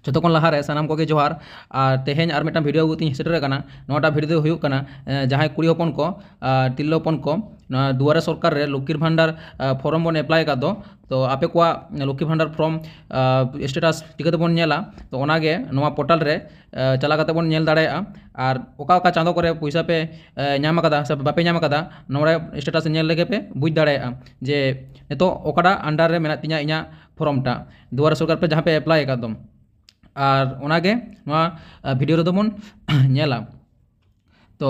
ᱡᱚᱛᱚᱠᱷᱚᱱ ᱞᱟᱦᱟᱨᱮ ᱥᱟᱱᱟᱢ ᱠᱚᱜᱮ ᱡᱚᱦᱟᱨ ᱟᱨ ᱛᱮᱦᱮᱧ ᱟᱨ ᱢᱤᱫᱴᱟᱝ ᱵᱷᱤᱰᱤᱭᱳ ᱟᱹᱜᱩ ᱛᱤᱧ ᱥᱮᱴᱮᱨ ᱟᱠᱟᱱᱟ। ᱱᱚᱣᱟᱴᱟᱜ ᱵᱷᱤᱰᱤᱭᱳ ᱫᱚ ᱦᱩᱭᱩᱜ ᱠᱟᱱᱟ ᱡᱟᱦᱟᱸᱭ ᱠᱩᱲᱤ ᱦᱚᱯᱚᱱ ᱠᱚ ᱛᱤᱨᱞᱟᱹ ᱦᱚᱯᱚन ᱠᱚ दुआरे सरकार रे लक्ष्मीर भांडार फॉर्म बन एप्लाई का दो तो आपे को लक्ष्मी भांडार फॉर्म स्टेटस टिकते बन नेला तो ओनागे नोवा पोर्टल रे चला करते बन नेल दाड़ेया और ओका ओका चांदो करे पैसा पे नाम कदा से बापे नाम कदा नोड़े स्टेटस नेल लेगे पे बुझ दाड़ेया जे नितो ओकाडा अंडर रे मेना तिना इना फॉर्म टा दुआरे सरकार पे जहाँ पे एप्लाई का दो और ओनागे नोवा भिडियो रे दोबन नेला तो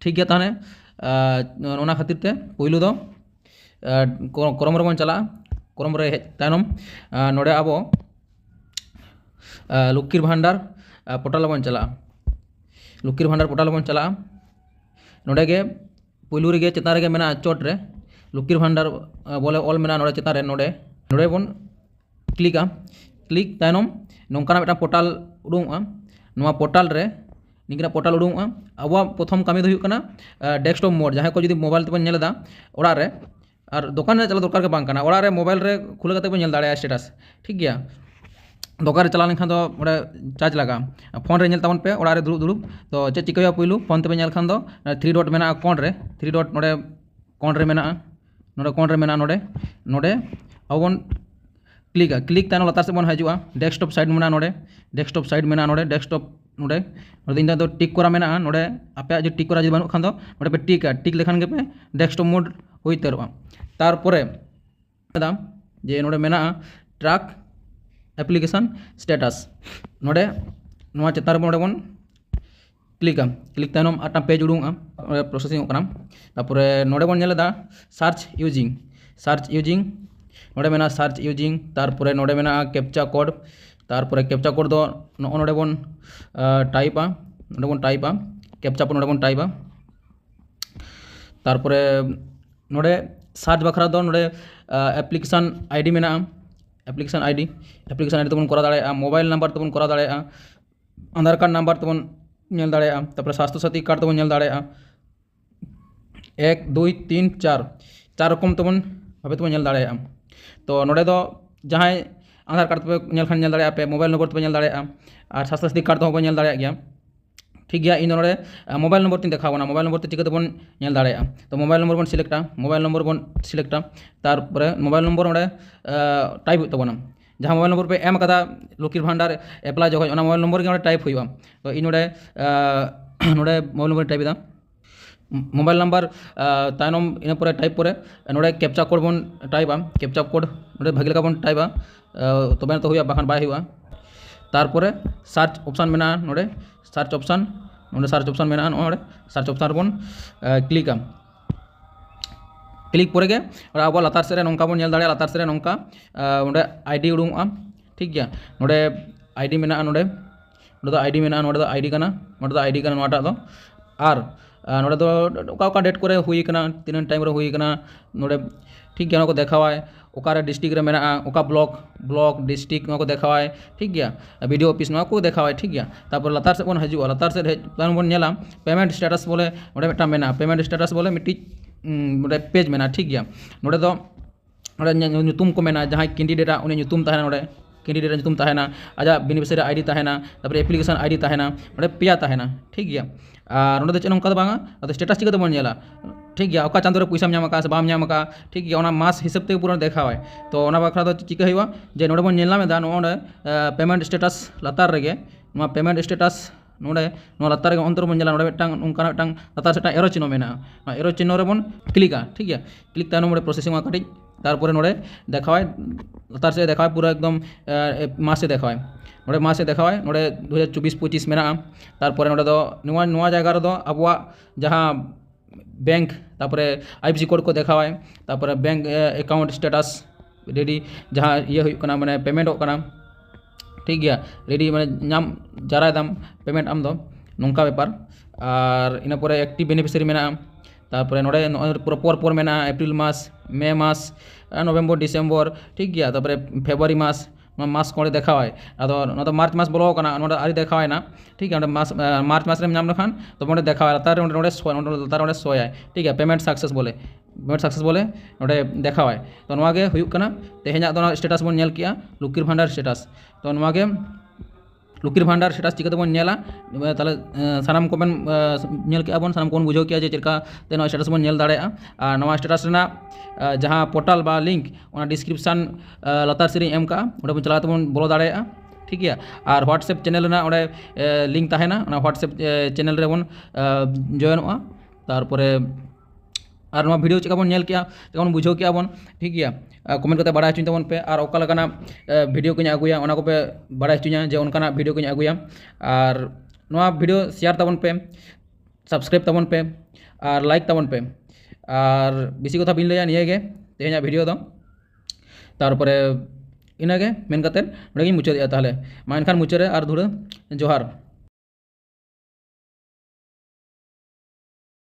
ठीक गया ताने ओना खातिर ते पुइलु दो क्रम रे बन चला क्रम रे तायनम नोडे आबो लक्ष्मीर भांडार पोर्टल बन चला लक्ष्मीर भांडार पोर्टल बन चला नोडे गे पुइलु रे गे चेतान रे गे मेना चोट रे लक्ष्मीर भांडार बोले ऑल मेना नोडे चेतान रे नोडे नोडे बन क्लिक तायनम नोंकाना मिटा पोर्टल उडुंगआ नोवा पोर्टल रे निकना पोर्टल उडुंगआ अब प्रथम कामी दो हुयुग कना डेस्कटॉप मोड जहाँ को जुदी मोबाइल तेबन नेलदा ओड़ा रे और दुकान रे चला दरकार के बांग कना ओड़ा रे मोबाइल रे खुले कते बन नेल दाड़े स्टेटस ठीक गया दुकान रे चला लेखान दो ओडे चार्ज लगा फोन रे नेल ताबन पे ओड़ा रे दुड़ुब दुड़ुब तो चे चिकाया पुइलु फोन ते नेल खान दो 3 डॉट मेना अकाउंट रे 3 डॉट नोडे अकाउंट रे मेना नोडे अकाउंट रे मेना नोडे नोडे अबन क्लिक तानो लतार से बन हजुआ डेस्कटॉप साइड मेना नोडे डेस्कटॉप साइड मेना नोडे डेस्कटॉप नोडे नोडे दो टिक करा मेना नोडे आपे जो टिक करा जो बानु खान दो नोडे पे टिक लेखान गे पे डेस्कटॉप मोड हुई तेरवा तारपरे दाम जे नोडे मेना ट्रैक एप्लीकेशन स्टेटस नोडे नोवा चेतार नोडे बन क्लिक तायनम आटा पेज उडुंगा प्रोसेसिंग होकना तारपरे नोडे बन नेलेदा सर्च यूजिंग नोडे मेना सर्च यूजिंग तारपरे नोडे मेना कैप्चा कोड तारपरे कैप्चा कोड दो नोडे बन टाइपा कैप्चा कोड नोडे बन टाइपा तारपरे नोडे सर्च बखरा दो नोडे एप्लीकेशन आईडी मेना एप्लीकेशन आईडी तबन करा दाड़े मोबाइल नंबर तबन करा दाड़े आधार कार्ड नंबर तबन नेल दाड़े तारपरे स्वास्थ्य साथी कार्ड तबन नेल दाड़े 1 2 3 4 रकम तबन भाबे तबन नेल दाड़े तो नोडे दो जहाँ आधार कार्ड पे नेल खान नेल दाड़े पे मोबाइल नंबर पे नेल दाड़े और स्वास्थ्य साथी कार्ड तो नेल दाड़े गया ठीक गया इन नोडे मोबाइल नंबर तीन देखावना मोबाइल नंबर चिकाते बन नेल दाड़े तो मोबाइल नंबर बन सिलेक्टा तारपरे मोबाइल नंबर नोडे टाइप हो तबना जहाँ मोबाइल नंबर पे एम कदा लक्ष्मीर भांडार एप्लाई जो मोबाइल नंबर के टाइप हुआ तो इन नोडे मोबाइल नंबर टाइप दा मोबाइल नंबर तायनम इन पर टाइप पर नोडे कैप्चा कोड बन टाइपा कैप्चा कोड नोडे भागी लेका बन टाइपा तबे तो हुआ बाखान बाय हुआ तारपरे सार्च ऑप्शन मेना नोडे सार्च ऑप्शन मेना नोडे सार्च ऑप्शन बन क्लिक पर गे अब लतार से नौका बन नेल दाड़े लतार से नौका नोडे आईडी उडुंगआ ठीक गया नोडे आईडी मेना नोडे दो आईडी मेना नोडे दो आईडी कना नोटा दो और नोडे दो ओका डेट करे हुई कना तीन टाइम रे हुई कना नोडे ठीक गया को देखावाय ओकारे डिस्ट्रिक्ट रे मेना ओका ब्लॉक डिस्ट्रिक्ट को देखावाय ठीक गया वीडियो ऑफिस ना को देखावाय ठीक गया तापर लतार से बन हजुआ लतार से बन नेला पेमेंट स्टेटस बोले नोडे मिटा मेना पेमेंट स्टेटस बोले मिट्टी नोडे पेज मेना ठीक गया नोडे दो नोडे ᱧᱩᱛᱩᱢ को मेना जहाँ कैंडिडेट उन्हें ᱧᱩᱛᱩᱢ ताहेना नोडे कैंडिडेट ᱧᱩᱛᱩᱢ ताहेना आजा बेनिफिशियरी आईडी ताहेना तापर एप्लीकेशन आईडी ताहेना नोडे पेया ताहेना ठीक गया और नोडे चेन नोंका बांगा अद स्टेटस चिकाते बन नेला ठीक गया ओका चांदो रे पैसा नाम का से बाम नाम का ठीक गया ओना मास हिसाब ते पूरा देखावाय तो ओना बखरा दो चिका हुआ जे नोडे बन नेला में दा नोडे पेमेंट स्टेटस लतार रे गे नोआ पेमेंट स्टेटस नोडे नोआ लतार रे अंतर बन नेला नोडे मिटांग नोंका मिटांग लतार सेटा एरो चिन्ह मेना एरो चिन्ह रे बन क्लिका ठीक गया क्लिक तानो नोडे प्रोसेसिंग काटी तारपरे नोडे देखावाय लतार से देखावाय पूरा एकदम मास से देखावाय नोडे मास से देखावाय नोडे 2024-25 मेना तारपरे नोडे दो नोआ जगह रे दो अबवा जहाँ बैंक तापरे आईएफएससी कोड को देखावाय तापरे बैंक अकाउंट स्टेटस रेडी जहाँ ये हुई माने पेमेंट होकना ठीक गया रेडी माने नाम जाराय दाम पेमेंट आम दो नौका बेपार और इन पर एक्टिव बेनिफिशियरी मेना तारपरे नोडे पर पर मेना एप्रिल मास मे मास नवेम्बर डिसेम्बर ठीक गया तापरे फेब्रुआरी मास मास को देखावाय अदो मार्च मास बोलो कना नोडे आरी देखावाय ना ठीक है मार्च मास रे नाम लखान तो नोडे देखावाय तार नोडे सोय ठीक है पेमेंट सक्सेस बोले नोडे देखावाय तो नोवा गे हुयुग कना तेहेना दो स्टेटस बन नेल किया लक्ष्मीर भांडार स्टेटस तो नोवा गे লক্ষ্মীর ভান্ডার স্ট্যাটাস চিকাতেবন নেলা তাহলে সানাম কোবেন নেল কেआ बन सानाम कोन बुझाव किया जे चेका ते नवा स्टेटस बन नेल दाड़ेया और नवा स्टेटस रेना जहाँ पोर्टल बा लिंक ओना डिस्क्रिप्शन लतार सेरी एम का ओडे बन चला तबन बोलो दाड़ेया ठीक है। और व्हाट्सएप चैनल ना ओडे लिंक ताहेना ओना व्हाट्सएप चैनल रे बन जॉइनोआ तारपरे और नवा भिडियो चेका बन नेल किया चेका बन बुझाव किया बन ठीक है कमेंट करते बाड़ा हचुኝ तबन पे और ओका लगाना भिडियो को आगुया ओना को पे बाड़ा हचुña जे उनकाना भिडियो को आगुया और नवा भिडियो शेयर तबन पे सब्सक्राइब तबन पे और लाइक तबन पे और बेसी कथा बिन लैया निये गे तेहेña भिडियो दो तारपरे इनागे मेन कते नोडे गिन मुचाद ताहले मा एनखान मुचाद रे और धुड़ा जोहार।